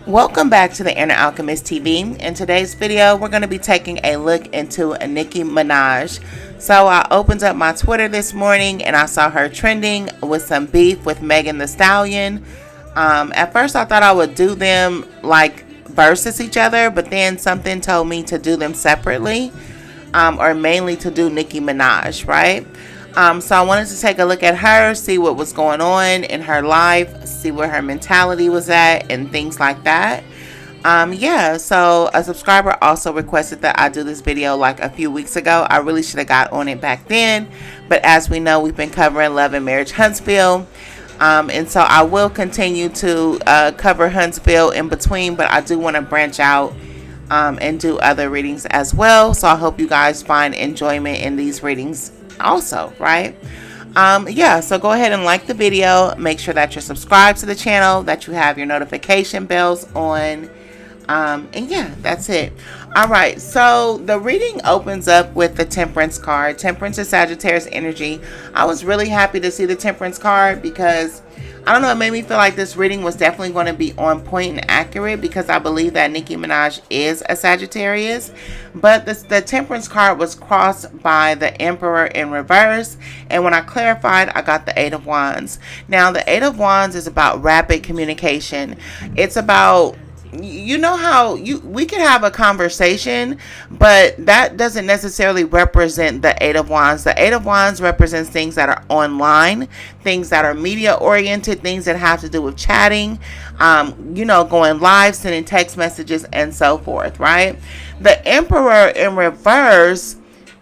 Welcome back to the Inner Alchemist TV. In today's video, we're going to be taking a look into Nicki Minaj. So I opened up my Twitter this morning and I saw her trending with some beef with Megan Thee Stallion. At first I thought I would do them like versus each other, but then something told me to do them separately, or mainly to do Nicki Minaj, right? So I wanted to take a look at her, see what was going on in her life, see where her mentality was at, and things like that. So a subscriber also requested that I do this video like a few weeks ago. I really should have got on it back then, but as we know, we've been covering Love and Marriage Huntsville. And so I will continue to cover Huntsville in between, but I do want to branch out and do other readings as well. So I hope you guys find enjoyment in these readings also, right? So go ahead and like the video, make sure that you're subscribed to the channel, that you have your notification bells on, and yeah, that's it. All right, so the reading opens up with the Temperance card. Temperance is Sagittarius energy. I was really happy to see the Temperance card because I don't know, it made me feel like this reading was definitely going to be on point and accurate because I believe that Nicki Minaj is a Sagittarius. But the Temperance card was crossed by the Emperor in reverse. And when I clarified, I got the Eight of Wands. Now, the Eight of Wands is about rapid communication. It's about, you know how we can have a conversation, but that doesn't necessarily represent the Eight of Wands. The Eight of Wands represents things that are online, things that are media oriented, things that have to do with chatting, going live, sending text messages, and so forth, right? The Emperor in reverse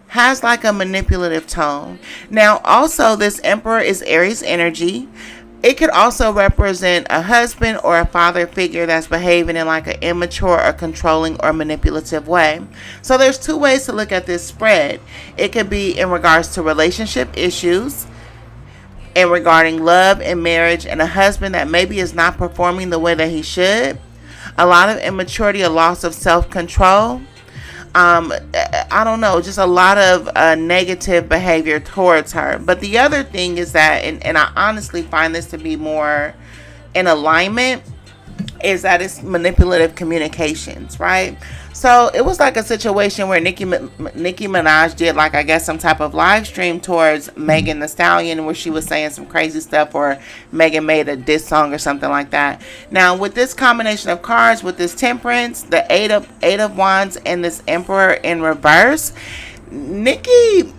has like a manipulative tone. Now, also, this Emperor is Aries energy. It could also represent a husband or a father figure that's behaving in like an immature or controlling or manipulative way. So there's two ways to look at this spread. It could be in regards to relationship issues and regarding love and marriage, and a husband that maybe is not performing the way that he should. A lot of immaturity, a loss of self-control. I don't know, just a lot of negative behavior towards her. But the other thing is that, and I honestly find this to be more in alignment, is that it's manipulative communications, right? So it was like a situation where Nicki Minaj did like, I guess, some type of live stream towards Megan Thee Stallion where she was saying some crazy stuff, or Megan made a diss song or something like that. Now with this combination of cards, with this Temperance, the Eight of Wands, and this Emperor in reverse, Nicki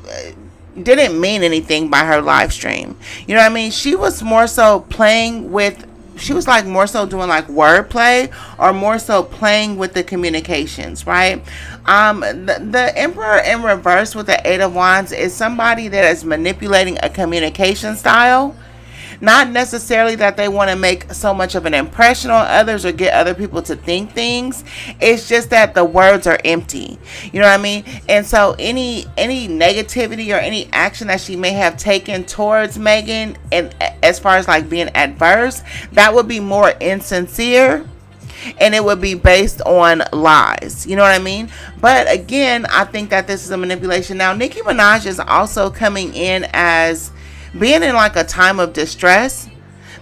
didn't mean anything by her live stream. You know what I mean? She was more so playing with, she was like more so doing like wordplay, or more so playing with the communications, right? The Emperor in reverse with the Eight of Wands is somebody that is manipulating a communication style. Not necessarily that they want to make so much of an impression on others or get other people to think things. It's just that the words are empty. You know what I mean? And so any negativity or any action that she may have taken towards Megan, and as far as like being adverse, that would be more insincere. And it would be based on lies. You know what I mean? But again, I think that this is a manipulation. Now, Nicki Minaj is also coming in as being in like a time of distress.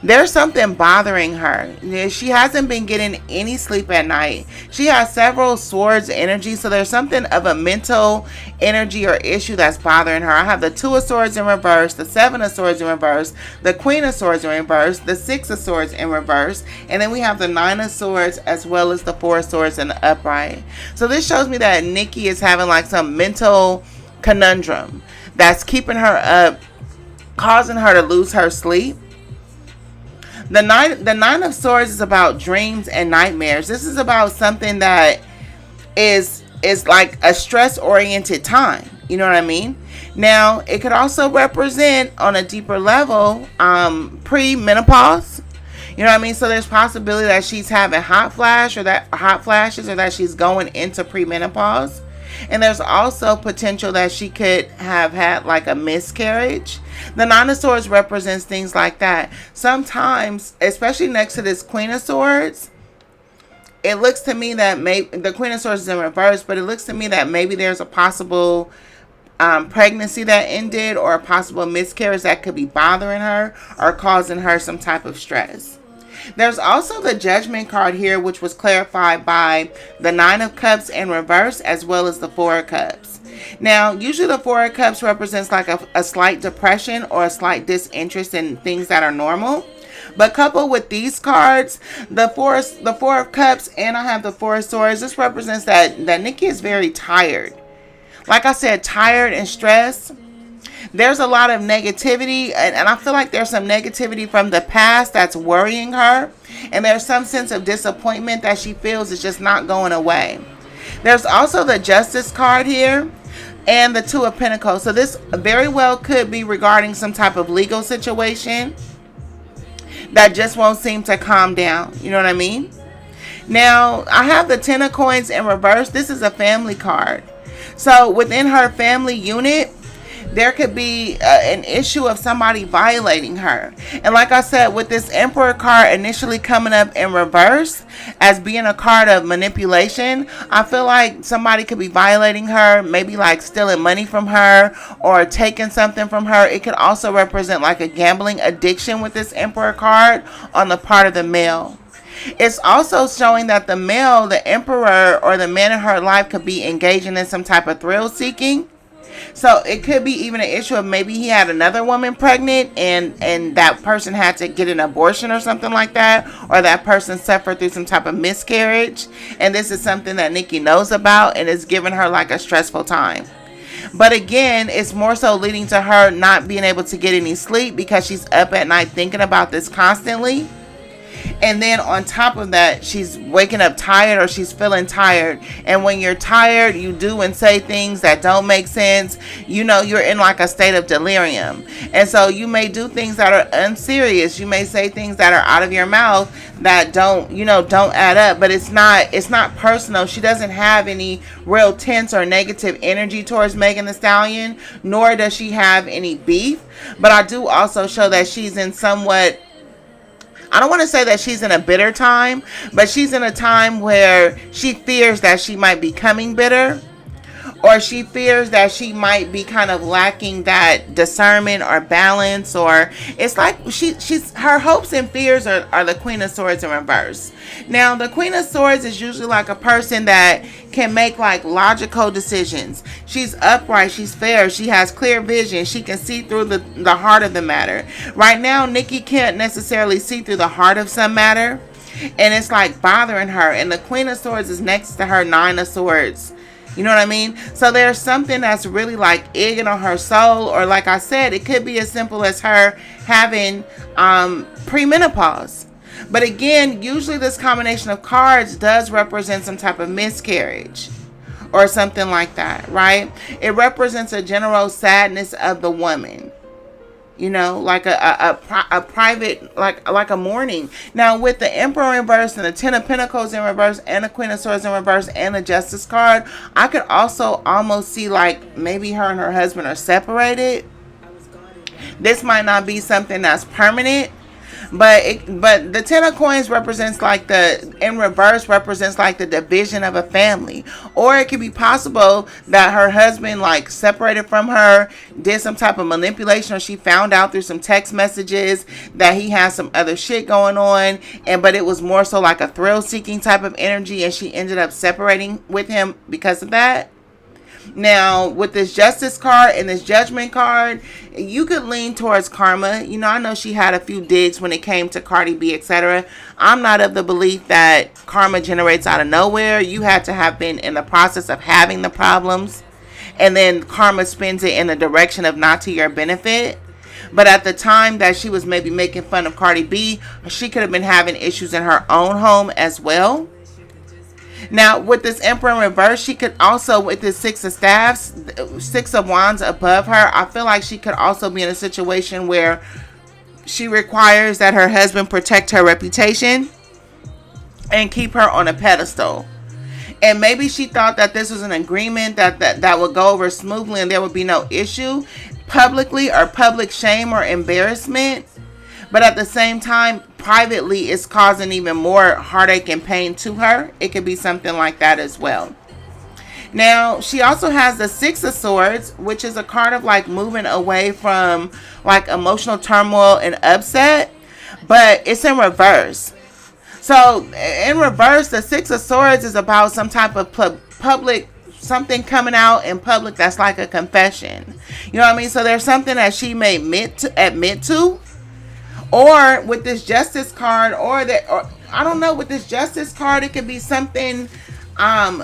There's something bothering her. She hasn't been getting any sleep at night. She has several swords energy, so there's something of a mental energy or issue that's bothering her. I have the Two of Swords in reverse, the Seven of Swords in reverse, the Queen of Swords in reverse, the Six of Swords in reverse, and then we have the Nine of Swords as well as the Four of Swords in the upright. So this shows me that Nicki is having like some mental conundrum that's keeping her up, causing her to lose her sleep. The Nine of Swords is about dreams and nightmares. This is about something that is like a stress-oriented time. You know what I mean? Now, it could also represent on a deeper level pre-menopause. You know what I mean? So there's possibility that she's having hot flashes, or that she's going into pre-menopause. And there's also potential that she could have had like a miscarriage. The Nine of Swords represents things like that. Sometimes, especially next to this Queen of Swords, it looks to me that maybe the Queen of Swords is in reverse, but it looks to me that maybe there's a possible pregnancy that ended, or a possible miscarriage that could be bothering her or causing her some type of stress. There's also the Judgment card here, which was clarified by the Nine of Cups in reverse, as well as the Four of Cups. Now, usually the Four of Cups represents like a slight depression or a slight disinterest in things that are normal. But coupled with these cards, the Four of Cups, and I have the Four of Swords, this represents that Nicki is very tired. Like I said, tired and stressed. There's a lot of negativity, and I feel like there's some negativity from the past that's worrying her. And there's some sense of disappointment that she feels is just not going away. There's also the Justice card here and the Two of Pentacles. So this very well could be regarding some type of legal situation that just won't seem to calm down. You know what I mean? Now, I have the Ten of Coins in reverse. This is a family card. So within her family unit, there could be an issue of somebody violating her. And like I said, with this Emperor card initially coming up in reverse as being a card of manipulation, I feel like somebody could be violating her, maybe like stealing money from her or taking something from her. It could also represent like a gambling addiction with this Emperor card on the part of the male. It's also showing that the male, the Emperor, or the man in her life could be engaging in some type of thrill seeking. So it could be even an issue of maybe he had another woman pregnant and that person had to get an abortion or something like that, or that person suffered through some type of miscarriage, and this is something that Nicki knows about and is giving her like a stressful time. But again, it's more so leading to her not being able to get any sleep because she's up at night thinking about this constantly. And then on top of that, she's waking up tired, or she's feeling tired. And when you're tired, you do and say things that don't make sense. You know, you're in like a state of delirium. And so you may do things that are unserious. You may say things that are out of your mouth that don't add up. But it's not personal. She doesn't have any real tense or negative energy towards Megan Thee Stallion, nor does she have any beef. But I do also show that she's in somewhat, I don't want to say that she's in a bitter time, but she's in a time where she fears that she might be becoming bitter, or she fears that she might be kind of lacking that discernment or balance, or it's like she's her hopes and fears are the Queen of Swords in reverse. Now, the Queen of Swords is usually like a person that can make like logical decisions. She's upright, she's fair, she has clear vision, she can see through the heart of the matter. Right now, Nicki can't necessarily see through the heart of some matter, and it's like bothering her. And the Queen of Swords is next to her Nine of Swords. You know what I mean? So there's something that's really like egging on her soul, or like I said, it could be as simple as her having premenopause. But again, usually this combination of cards does represent some type of miscarriage or something like that, right? It represents a general sadness of the woman. You know, like a private, like a mourning. Now, with the Emperor in reverse and the Ten of Pentacles in reverse and the Queen of Swords in reverse and the Justice card, I could also almost see like maybe her and her husband are separated. This might not be something that's permanent, but the Ten of Coins represents like in reverse represents like the division of a family. Or it could be possible that her husband like separated from her, did some type of manipulation, or she found out through some text messages that he has some other shit going on, but it was more so like a thrill seeking type of energy, and she ended up separating with him because of that. Now, with this Justice card and this Judgment card, you could lean towards karma. You know, I know she had a few digs when it came to Cardi B, etc. I'm not of the belief that karma generates out of nowhere. You had to have been in the process of having the problems, and then karma spins it in the direction of not to your benefit. But at the time that she was maybe making fun of Cardi B, she could have been having issues in her own home as well. Now, with this Emperor in reverse, she could also, with this Six of Staffs, Six of Wands above her, I feel like she could also be in a situation where she requires that her husband protect her reputation and keep her on a pedestal. And maybe she thought that this was an agreement that would go over smoothly and there would be no issue publicly or public shame or embarrassment. But at the same time, privately, it's causing even more heartache and pain to her. It could be something like that as well. Now, she also has the Six of Swords, which is a card of like moving away from like emotional turmoil and upset. But it's in reverse. So in reverse, the Six of Swords is about some type of public, something coming out in public that's like a confession. You know what I mean? So there's something that she may admit to, or with this Justice card, or I don't know, with this Justice card, it could be something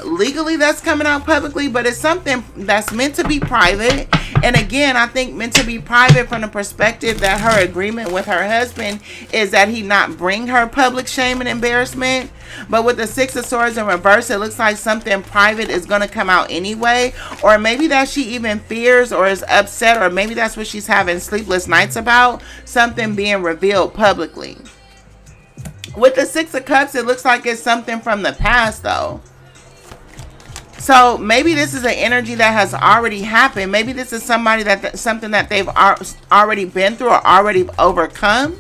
legally that's coming out publicly, but it's something that's meant to be private. And again, I think meant to be private from the perspective that her agreement with her husband is that he not bring her public shame and embarrassment. But with the Six of Swords in reverse, it looks like something private is going to come out anyway. Or maybe that she even fears or is upset, or maybe that's what she's having sleepless nights about, something being revealed publicly. With the Six of Cups, it looks like it's something from the past though. So maybe this is an energy that has already happened. Maybe this is somebody something that they've already been through or already overcome.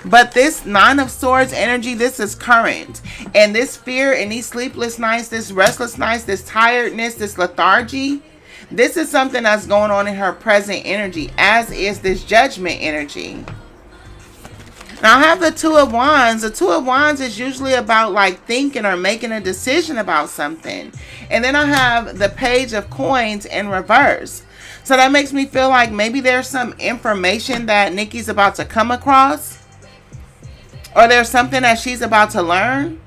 But this Nine of Swords energy, this is current. And this fear and these sleepless nights, this restless nights, this tiredness, this lethargy, this is something that's going on in her present energy, as is this Judgment energy. Now I have the Two of Wands. The Two of Wands is usually about like thinking or making a decision about something. And then I have the Page of Coins in reverse. So that makes me feel like maybe there's some information that Nicki's about to come across. Or there's something that she's about to learn.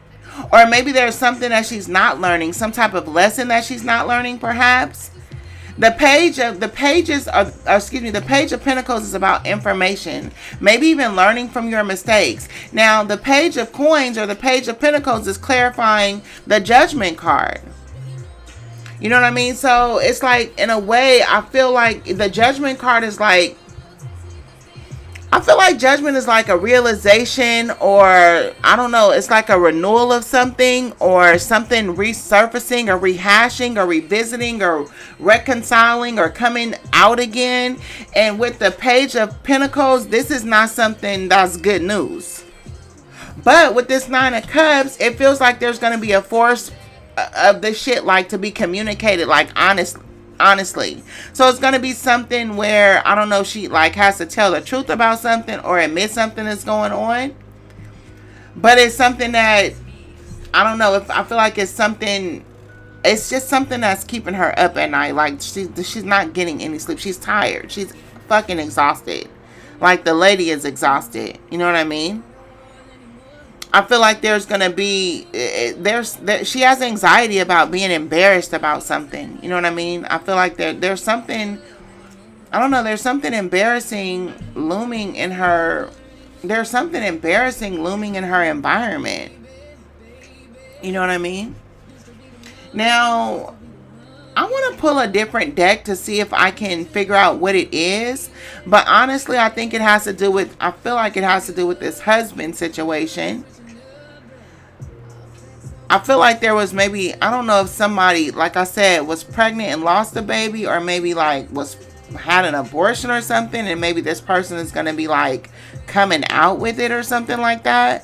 Or maybe there's something that she's not learning. Some type of lesson that she's not learning perhaps. The Page of Pentacles is about information. Maybe even learning from your mistakes. Now, the Page of Coins or the Page of Pentacles is clarifying the Judgment card. You know what I mean? So, it's like, in a way, I feel like the Judgment card is like, I feel like Judgment is like a realization, or I don't know, it's like a renewal of something, or something resurfacing or rehashing or revisiting or reconciling or coming out again. And with the Page of Pentacles, this is not something that's good news. But with this Nine of Cups, it feels like there's going to be a force of this shit like to be communicated like honestly. So it's going to be something where, I don't know, she like has to tell the truth about something or admit something is going on. But it's something that, I don't know, if I feel like it's something, it's just something that's keeping her up at night. Like she's not getting any sleep. She's tired. She's fucking exhausted. Like the lady is exhausted. You know what I mean? I feel like there's going to be, she has anxiety about being embarrassed about something. You know what I mean? I feel like there's something, I don't know, there's something embarrassing looming in her, there's something embarrassing looming in her environment. You know what I mean? Now, I want to pull a different deck to see if I can figure out what it is. But honestly, I think it has to do with, I feel like it has to do with this husband situation. I feel like there was maybe, I don't know if somebody, like I said, was pregnant and lost a baby, or maybe like had an abortion or something, and maybe this person is going to be like coming out with it or something like that.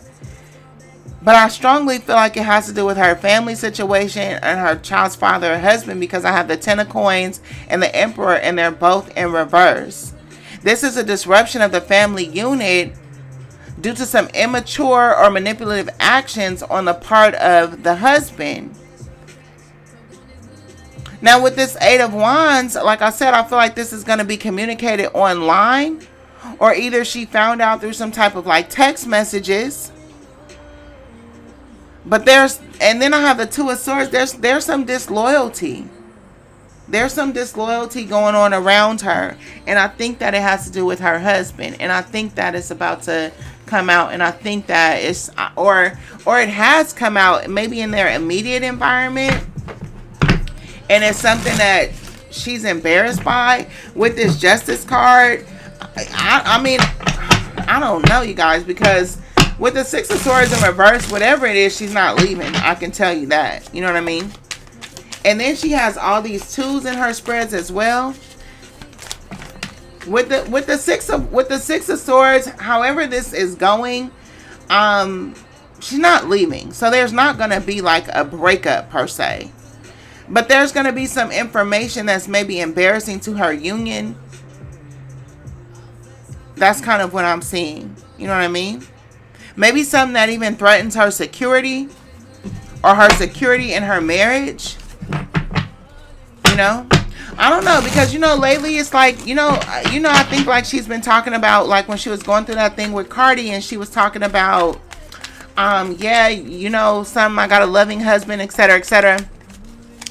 But I strongly feel like it has to do with her family situation and her child's father or husband, because I have the Ten of Coins and the Emperor, and they're both in reverse. This is a disruption of the family unit due to some immature or manipulative actions on the part of the husband. Now with this Eight of Wands, like I said, I feel like this is going to be communicated online, or either she found out through some type of like text messages. But and then I have the Two of Swords. There's some disloyalty. There's some disloyalty going on around her. And I think that it has to do with her husband. And I think that it's about to come out. And I think that it's, or it has come out maybe in their immediate environment. And it's something that she's embarrassed by. With this Justice card, I mean, I don't know, you guys, because with the Six of Swords in reverse, whatever it is, she's not leaving. I can tell you that. You know what I mean? And then she has all these twos in her spreads as well. With the Six of Swords, however this is going, she's not leaving. So there's not going to be like a breakup per se. But there's going to be some information that's maybe embarrassing to her union. That's kind of what I'm seeing. You know what I mean? Maybe something that even threatens her security or her security in her marriage. You know? I don't know, because, you know, lately it's like, I think like she's been talking about, like when she was going through that thing with Cardi, and she was talking about, yeah, you know, I got a loving husband, etc., etc.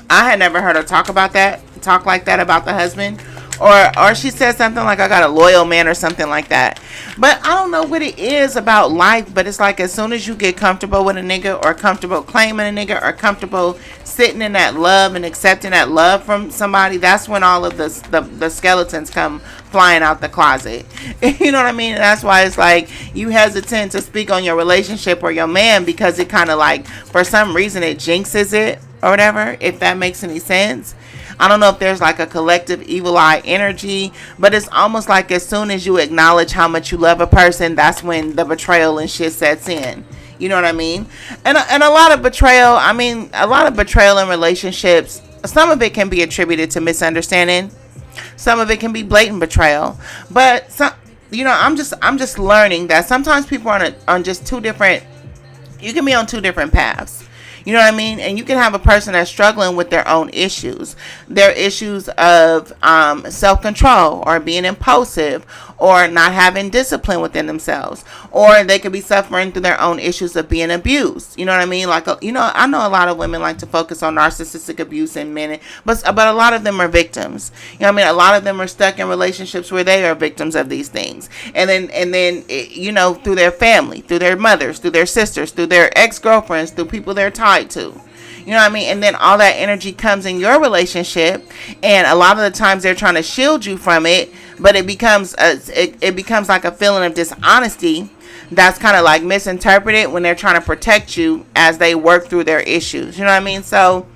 I had never heard her talk like that about the husband. Or she said something like, I got a loyal man or something like that. But I don't know what it is about life, but it's like as soon as you get comfortable with a nigga, or comfortable claiming a nigga, or comfortable sitting in that love and accepting that love from somebody, that's when all of the skeletons come flying out the closet. You know what I mean? And that's why it's like you hesitant to speak on your relationship or your man, because it kind of like, for some reason, it jinxes it or whatever, if that makes any sense. I don't know if there's like a collective evil eye energy, but it's almost like as soon as you acknowledge how much you love a person, that's when the betrayal and shit sets in. You know what I mean? And a lot of betrayal, in relationships, some of it can be attributed to misunderstanding. Some of it can be blatant betrayal. But some, I'm just learning that sometimes people are on just two different, you can be on two different paths. You know what I mean? And you can have a person that's struggling with their own issues. Their issues of self-control, or being impulsive, or not having discipline within themselves. Or they could be suffering through their own issues of being abused. You know what I mean? Like, I know a lot of women like to focus on narcissistic abuse in men, but a lot of them are victims. You know what I mean? A lot of them are stuck in relationships where they are victims of these things. And then through their family, through their mothers, through their sisters, through their ex-girlfriends, through people they're tied to. You know what I mean? And then all that energy comes in your relationship, and a lot of the times they're trying to shield you from it, but it becomes like a feeling of dishonesty that's kind of like misinterpreted when they're trying to protect you as they work through their issues. You know what I mean? So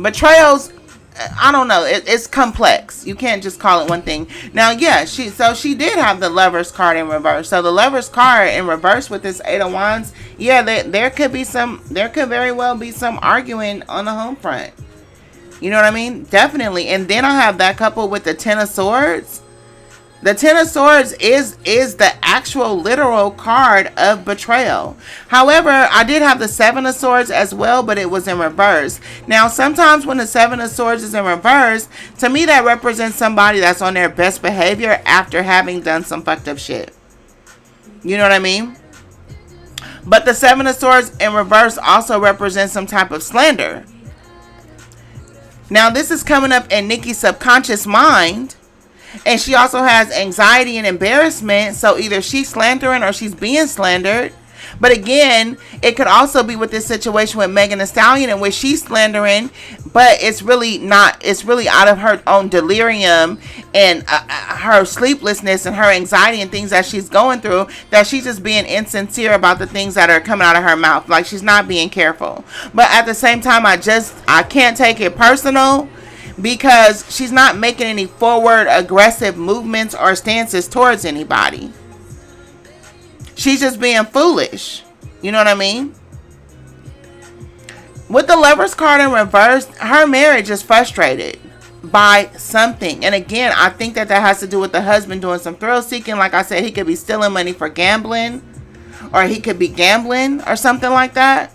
betrayals, I don't know. It's complex. You can't just call it one thing. Now, yeah, she did have the Lover's card in reverse. So the Lover's card in reverse with this Eight of Wands, yeah, there could very well be some arguing on the home front. You know what I mean? Definitely. And then I have that couple with the Ten of Swords. The Ten of Swords is the actual literal card of betrayal. However, I did have the Seven of Swords as well, but it was in reverse. Now, sometimes when the Seven of Swords is in reverse, to me that represents somebody that's on their best behavior after having done some fucked up shit. You know what I mean? But the Seven of Swords in reverse also represents some type of slander. Now, this is coming up in Nicki's subconscious mind. And she also has anxiety and embarrassment. So either she's slandering or she's being slandered. But again, it could also be with this situation with Megan Thee Stallion, in which she's slandering, but it's really not. It's really out of her own delirium and her sleeplessness and her anxiety and things that she's going through, that she's just being insincere about the things that are coming out of her mouth. Like, she's not being careful. But at the same time, I can't take it personal, because she's not making any forward aggressive movements or stances towards anybody. She's just being foolish. You know what I mean? With the Lover's card in reverse, her marriage is frustrated by something. And again, I think that has to do with the husband doing some thrill seeking. Like I said, he could be stealing money for gambling, or he could be gambling or something like that.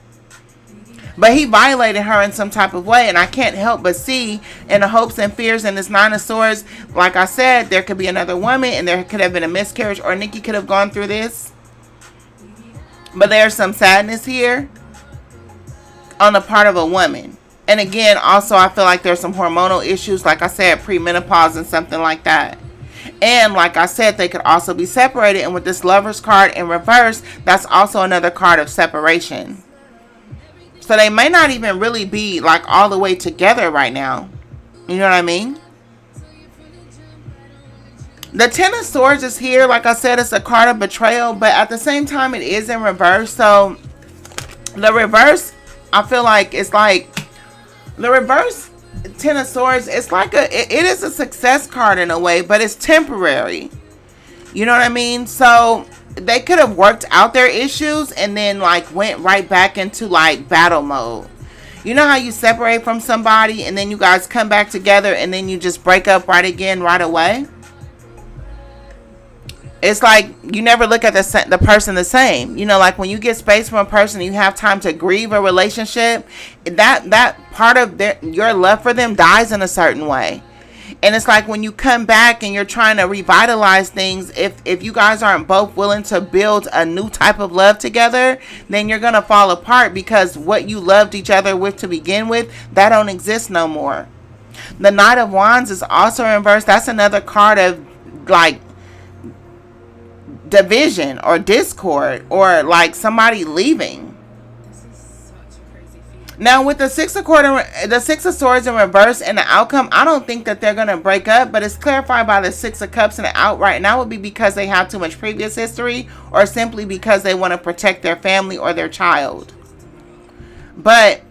But he violated her in some type of way. And I can't help but see in the hopes and fears in this Nine of Swords, like I said, there could be another woman, and there could have been a miscarriage, or Nicki could have gone through this. But there's some sadness here on the part of a woman. And again, also, I feel like there's some hormonal issues, like I said, premenopause and something like that. And like I said, they could also be separated. And with this Lover's card in reverse, that's also another card of separation. So they may not even really be like all the way together right now. You know what I mean? The Ten of Swords is here. Like I said, it's a card of betrayal, but at the same time, it is in reverse. So the reverse, I feel like it's like the reverse Ten of Swords. It's like it is a success card in a way, but it's temporary. You know what I mean? So they could have worked out their issues and then like went right back into like battle mode. You know how you separate from somebody and then you guys come back together and then you just break up right away? It's like you never look at the person the same. You know, like when you get space from a person, you have time to grieve a relationship. That part of your love for them dies in a certain way. And it's like when you come back and you're trying to revitalize things, if you guys aren't both willing to build a new type of love together, then you're gonna fall apart, because what you loved each other with to begin with, that don't exist no more. The Knight of Wands is also reversed. That's another card of like division or discord, or like somebody leaving. Now with the Six of Swords in reverse and the outcome, I don't think that they're gonna break up, but it's clarified by the Six of Cups and the outright, and that would be because they have too much previous history, or simply because they want to protect their family or their child. But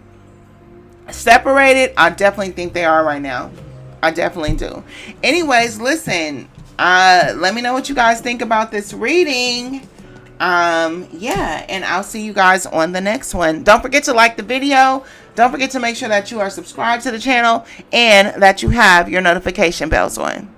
separated, I definitely think they are right now. I definitely do. Anyways, listen, let me know what you guys think about this reading. Yeah, and I'll see you guys on the next one. Don't forget to like the video. Don't forget to make sure that you are subscribed to the channel and that you have your notification bells on.